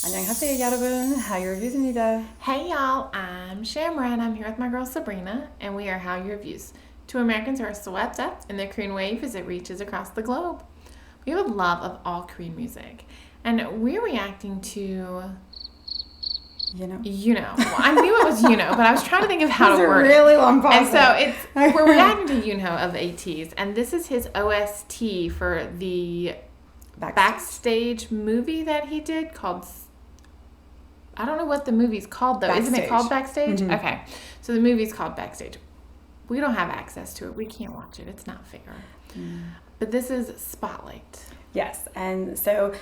안녕하세요, 여러분. Hallyu Reviews입니다. Hey y'all, I'm Shamra and I'm here with my girl Sabrina, and we are Hallyu Reviews. Two Americans who are swept up in the Korean wave as it reaches across the globe. We have a love of all Korean music, and we're reacting to YUNHO. Well, I knew it was YUNHO, but I was trying to think of how to word it. It's a really long pause. And so we're reacting to YUNHO of ATEEZ, and this is his OST for the backstage movie that he did called, I don't know what the movie's called though. Backstage. Isn't it called Backstage? Mm-hmm. Okay. So the movie's called Backstage. We don't have access to it. We can't watch it. It's not fair. But this is Spotlight. Yes, and so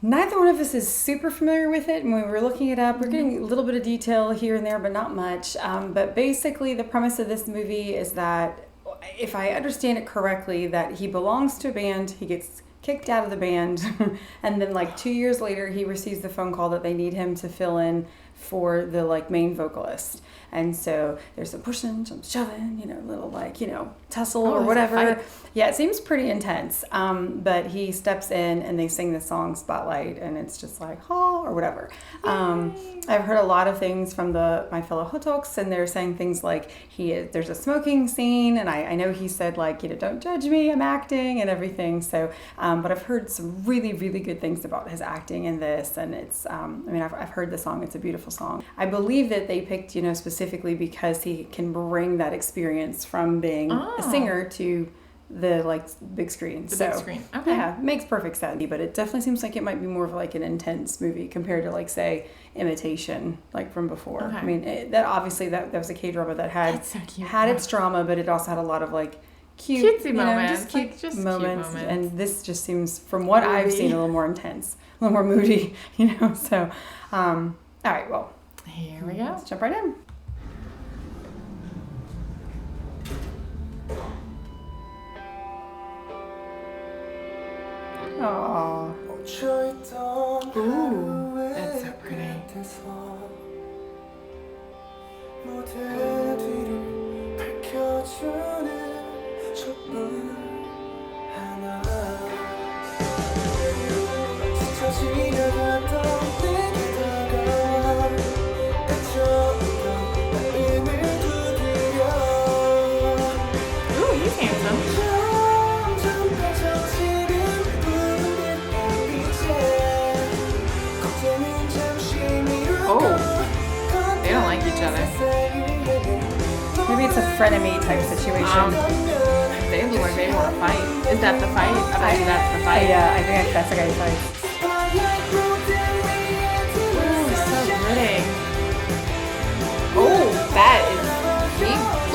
neither one of us is super familiar with it. And when we were looking it up, we're getting a little bit of detail here and there, but not much. But basically the premise of this movie is that, if I understand it correctly, that he belongs to a band, he gets kicked out of the band, and then like 2 years later he receives the phone call that they need him to fill in for the like main vocalist. And so there's some pushing, some shoving, little tussle or whatever. Yeah, it seems pretty intense. But he steps in and they sing the song Spotlight, and it's just like, oh, or whatever. I've heard a lot of things from my fellow Hotoks, and they're saying things like there's a smoking scene, and I know he said like, don't judge me, I'm acting and everything. So, but I've heard some really, really good things about his acting in this, and it's, I've heard the song, it's a beautiful song. I believe that they picked, specifically because he can bring that experience from being a singer to the big screen. Big screen. Okay. Yeah, makes perfect sense. But it definitely seems like it might be more of like an intense movie compared to like say Imitation, like from before. Okay. I mean, that obviously that was a K-drama that had so cute. had its drama, but it also had a lot of like cutesy moments, just cute cute moments. moments. And this just seems, from what moody. I've seen, a little more intense, a little more moody. So, all right, well, here we go. Let's jump right in. Aww. Ooh, that's so pretty. Ooh, he's handsome. Oh, they don't like each other. Maybe it's a frenemy type situation. They look like they want to fight. Is that the fight? I bet you that's the fight. Yeah, I think that's the guy's fight. Ooh, so pretty. Oh, that is.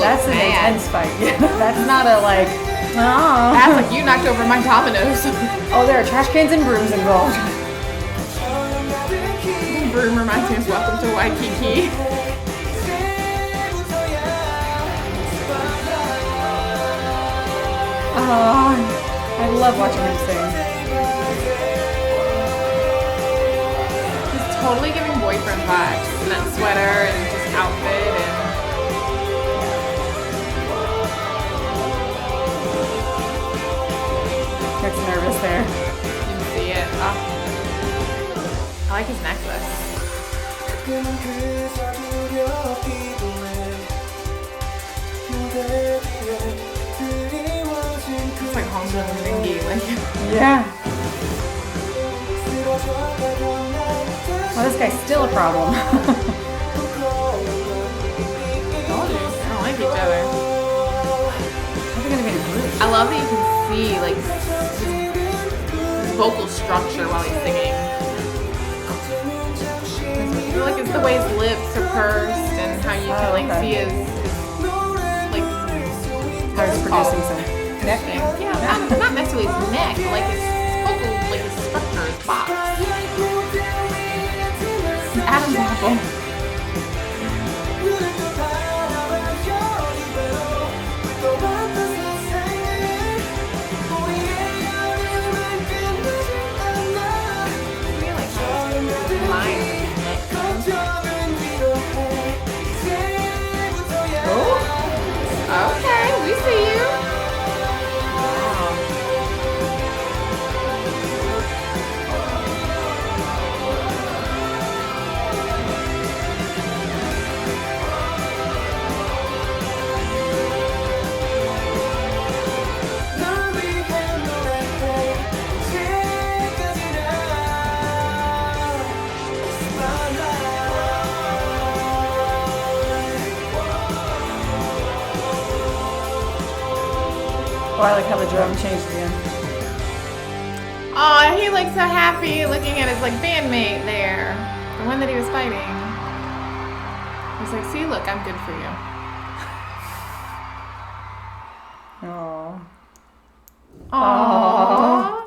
That's an intense fight. That's not a like. Oh. That's like you knocked over my dominoes. Oh, there are trash cans and brooms involved. Broom reminds me of Welcome to Waikiki. Oh, I love watching him sing. He's totally giving boyfriend vibes in that sweater and just outfit and. Gets nervous there. You can see it. Oh. I like his necklace. It's like Hong Kong Ringy, Yeah. Well, this guy's still a problem. They don't like each other. They're gonna be in a group. I love that you can see like his vocal structure while he's singing. I feel like it's the way his lips are pursed and how you can like see his like How he's producing some neck. Yeah, not necessarily his neck, but like his vocal, like his structure, his box. Adam's apple. Okay, we see you. Wow. Oh, I like how the drum changed again. Oh, he looks so happy looking at his like bandmate there. The one that he was fighting. He's like, see, look, I'm good for you. Oh. Aww.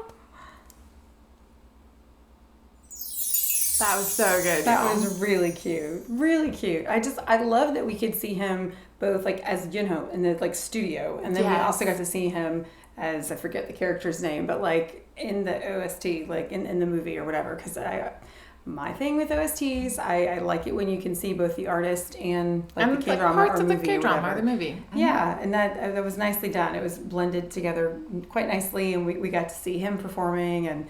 That was so good. That was really cute. Really cute. I love that we could see him both like as YUNHO in the like studio, and then we also got to see him as, I forget the character's name, but like in the OST, like in the movie or whatever. Because my thing with OSTs, I like it when you can see both the artist and like the K-drama parts or of movie the K-drama or the movie. Mm-hmm. Yeah, and that was nicely done. It was blended together quite nicely, and we got to see him performing and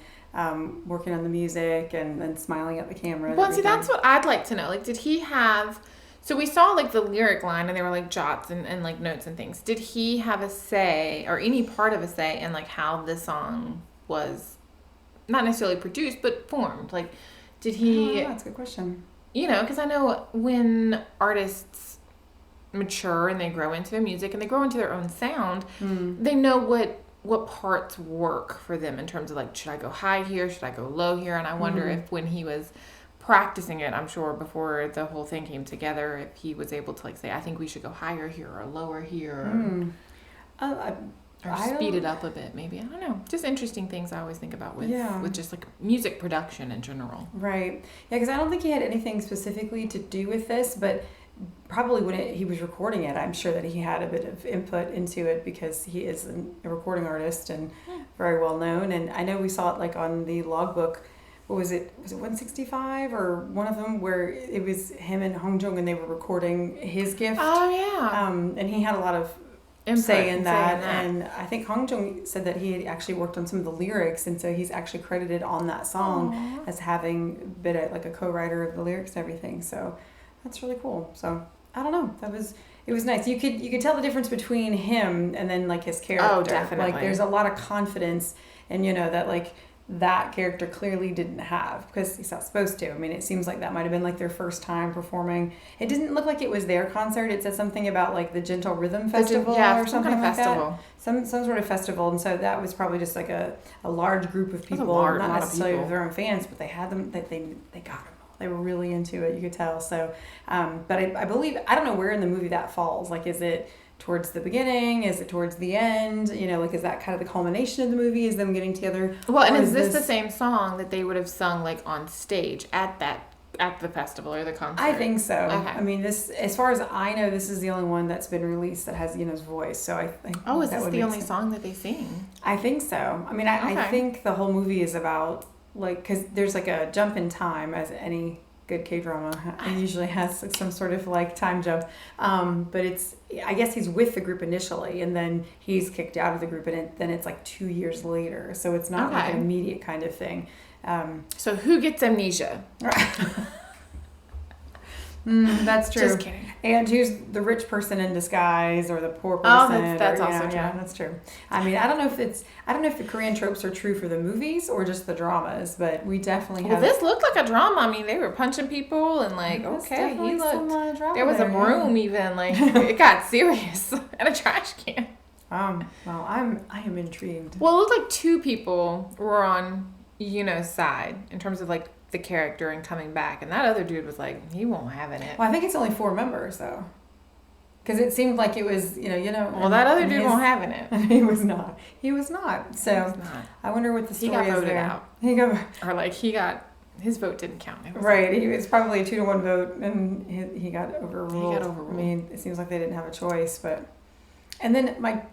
working on the music and smiling at the camera. Well, see, that's what I'd like to know. Like, did he have... So we saw, like, the lyric line, and they were, like, jots and like, notes and things. Did he have a say, or any part of a say, in, like, how this song was not necessarily produced, but formed? Like, did he... Oh, that's a good question. You know, because I know when artists mature and they grow into their music and they grow into their own sound, they know what parts work for them in terms of like, should I go high here? Should I go low here? And I wonder if when he was practicing it, I'm sure before the whole thing came together, if he was able to like say, I think we should go higher here or lower here or speed it up a bit maybe. I don't know. Just interesting things I always think about with just like music production in general. Right. Yeah, because I don't think he had anything specifically to do with this, but probably when he was recording it, I'm sure that he had a bit of input into it because he is a recording artist and very well known. And I know we saw it like on the logbook. What was it? Was it 165 or one of them where it was him and Hongjung and they were recording his gift? Oh yeah. And he had a lot of say in that. And I think Hongjung said that he had actually worked on some of the lyrics, and so he's actually credited on that song as having been like a co-writer of the lyrics and everything. So that's really cool. So I don't know. It was nice. You could tell the difference between him and then like his character. Oh, definitely. Like there's a lot of confidence, and that like that character clearly didn't have because he's not supposed to. I mean, it seems like that might have been like their first time performing. It didn't look like it was their concert. It said something about like the Gentle Rhythm Festival or something like that. Some sort of festival, and so that was probably just like a large group of people, not necessarily their own fans, but they had them. They got them. They were really into it. You could tell. So, but I believe, I don't know where in the movie that falls. Like, is it towards the beginning? Is it towards the end? Like, is that kind of the culmination of the movie? Is them getting together? Well, and is this the same song that they would have sung like on stage at the festival or the concert? I think so. Okay. I mean, this, as far as I know, this is the only one that's been released that has Yunho's voice. So I think. Oh, is this the only song that they sing? I think so. I mean, I think the whole movie is about like, because there's like a jump in time, as any good K-drama usually has some sort of like time jump, but I guess he's with the group initially and then he's kicked out of the group, and then it's like 2 years later, so it's not like an immediate kind of thing. So who gets amnesia? That's true. Just kidding. And who's the rich person in disguise or the poor person? Oh, that's also true. Yeah, that's true. I mean, I don't know if the Korean tropes are true for the movies or just the dramas, but we definitely have. Well, this looked like a drama. I mean, they were punching people and like, okay, he looked. There was a broom even. Like, it got serious and a trash can. Well, I am intrigued. Well, it looked like two people were on Yunho's side in terms of like the character and coming back, and that other dude was like, he won't have it. Well, I think it's only 4 members though, because it seemed like it was Well, that other dude won't have it. He was not. So I wonder what the story is. He got voted there. out. Or like he got his vote didn't count. Right. He was probably a 2-1 vote, and he got overruled. I mean, it seems like they didn't have a choice, but. And then my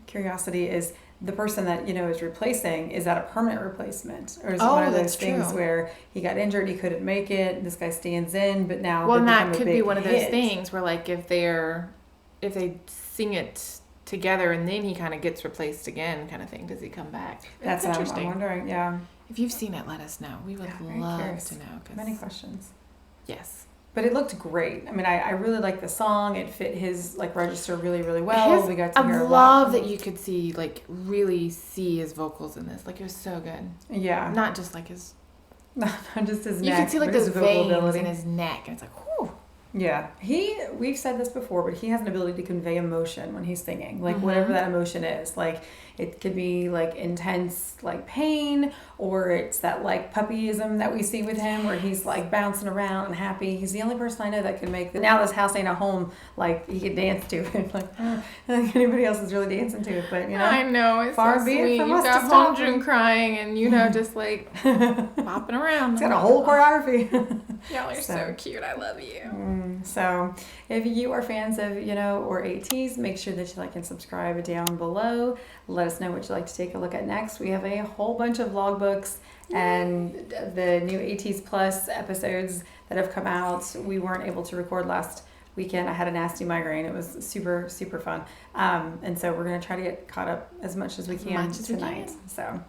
curiosity is, the person that is replacing, is that a permanent replacement, or is it one of those things where he got injured, he couldn't make it, this guy stands in, but now well, and that could be one of those things where like if they sing it together and then he kind of gets replaced again, kind of thing. Does he come back? That's interesting. I'm wondering. Yeah. If you've seen it, let us know. We would love to know. Many questions. Yes. But it looked great. I mean, I really liked the song. It fit his like register really, really well. We got to hear a lot. I love that you could really see his vocals in this. Like, it was so good. Yeah. Not just like his... Not just his neck. You could see like those veins in his neck. And it's like, whew. Yeah, we've said this before, but he has an ability to convey emotion when he's singing, like whatever that emotion is. Like it could be like intense, like pain, or it's that like puppyism that we see with him where he's like bouncing around and happy. He's the only person I know that can make now this house ain't a home, like he could dance to it. Like I don't think anybody else is really dancing to it, but you know. I know, it's far so be it sweet. from You've us to got stop Hong Jun crying and just like bopping around. He's got a whole choreography. Y'all are so cute. I love you. So if you are fans of YUNHO or ATEEZ, make sure that you like and subscribe down below. Let us know what you'd like to take a look at next. We have a whole bunch of vlog books and the new ATEEZ Plus episodes that have come out. We weren't able to record last weekend. I had a nasty migraine. It was super, super fun. And so we're going to try to get caught up as much as we can tonight. So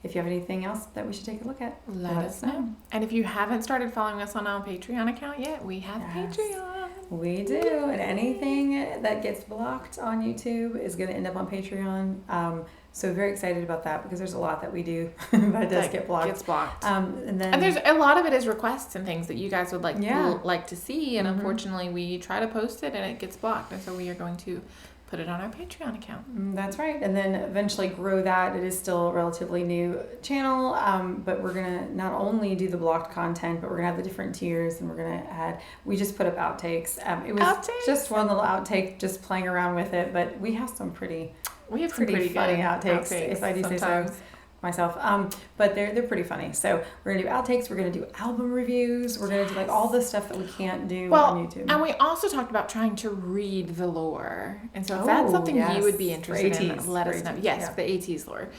if you have anything else that we should take a look at, let us know. And if you haven't started following us on our Patreon account yet, we have Patreon. We do. And anything that gets blocked on YouTube is going to end up on Patreon. So very excited about that because there's a lot that we do that does get blocked. Gets blocked. And there's a lot of it is requests and things that you guys would like to see. And unfortunately, we try to post it and it gets blocked. And so we are going to put it on our Patreon account. That's right. And then eventually grow that. It is still a relatively new channel, but we're going to not only do the blocked content, but we're going to have the different tiers and we're going to add, we just put up outtakes. It was just one little outtake, just playing around with it, but we have some pretty funny outtakes, if I do say so myself. But they're pretty funny. So we're gonna do outtakes. We're gonna do album reviews. We're gonna do like all the stuff that we can't do on YouTube. And we also talked about trying to read the lore. And so if that's something you would be interested in, let us know. Yes, the ATEEZ lore.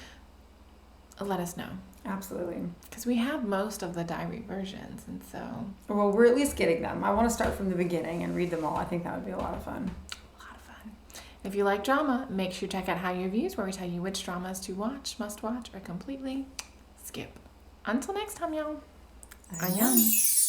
Let us know. Absolutely. Because we have most of the diary versions, and so. Well, we're at least getting them. I want to start from the beginning and read them all. I think that would be a lot of fun. If you like drama, make sure to check out Hallyu Reviews, where we tell you which dramas to watch, must watch, or completely skip. Until next time, y'all. Annyeong.